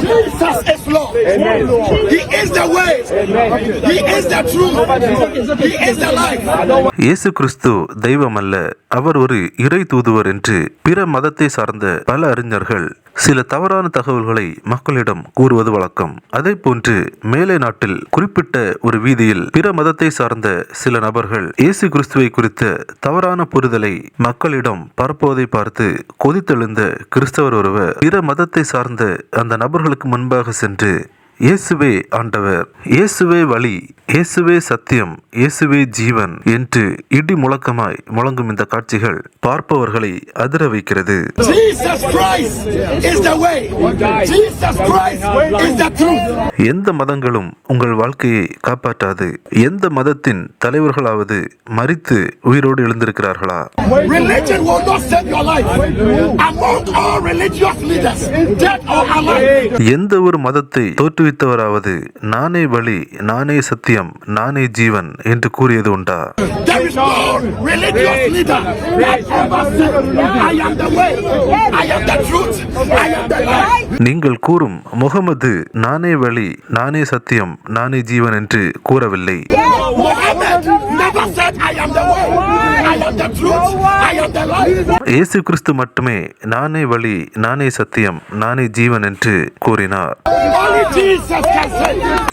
Jesus is Lord. He is the way. He is the truth. He is the life. இயேசு கிறிஸ்து தெய்வம் அல்ல, அவர் ஒரு இறை தூதுவர் என்று பிற மதத்தை சார்ந்த பல அறிஞர்கள் சில தவறான தகவல்களை மக்களிடம் கூறுவது வழக்கம். அதே போன்று மேலை நாட்டில் குறிப்பிட்ட ஒரு வீதியில் பிற மதத்தை சார்ந்த சில நபர்கள் இயேசு கிறிஸ்துவை குறித்த தவறான புரிதலை மக்களிடம் பரப்புவதை பார்த்து கொதித்தெழுந்த கிறிஸ்தவர் ஒருவர் பிற மதத்தை சார்ந்த அந்த நபர்களுக்கு முன்பாக சென்று, இயேசுவே ஆண்டவர், இயேசுவே வழி, இயேசுவே சத்தியம், இயேசுவே ஜீவன் என்று இடி முழக்கமாய் முழங்கும் இந்த காட்சிகள் பார்ப்பவர்களை அதிர வைக்கிறது. எந்த மதங்களும் உங்கள் வாழ்க்கையை காப்பாற்றாது. எந்த மதத்தின் தலைவர்களாவது மரித்து உயிரோடு எழுந்திருக்கிறார்களா? எந்த ஒரு மதத்தை தோற்றுவித்தவராவது நானே வழி, நானே சத்தியம், நானே ஜீவன் என்று கூறியது உண்டா? நீங்கள் கூறும் முகமது நானே வழி, நானே சத்தியம், நானே ஜீவன் என்று கூறவில்லை. இயேசு கிறிஸ்து மட்டுமே நானே வழி, நானே சத்தியம், நானே ஜீவன் என்று கூறினார்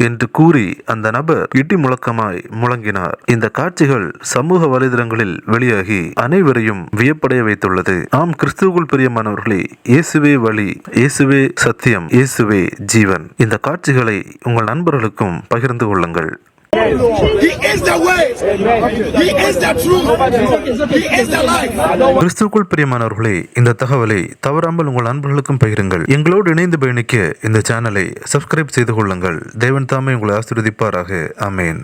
என்று கூறி அந்த நபர் இடி முழக்கமாய் முழங்கினார். இந்த காட்சிகள் சமூக வலைதளங்களில் வெளியாகி அனைவரையும் வியப்படைய வைத்துள்ளது. ஆம், கிறிஸ்துவுக்குள் பிரியமானவர்களே, இயேசுவே வழி, இயேசுவே சத்தியம், இயேசுவே ஜீவன். இந்த காட்சிகளை உங்கள் நண்பர்களுக்கும் பகிர்ந்து கொள்ளுங்கள். கிறிஸ்துவுக்குள் பிரியமானவர்களே, இந்த தகவலை தவறாமல் உங்கள் நண்பர்களுக்கும் பகிருங்கள். எங்களோடு இணைந்து பயணிக்க இந்த சேனலை சப்ஸ்கிரைப் செய்து கொள்ளுங்கள். தேவன் தாமே உங்களை ஆசீர்வதிப்பாராக. ஆமென்.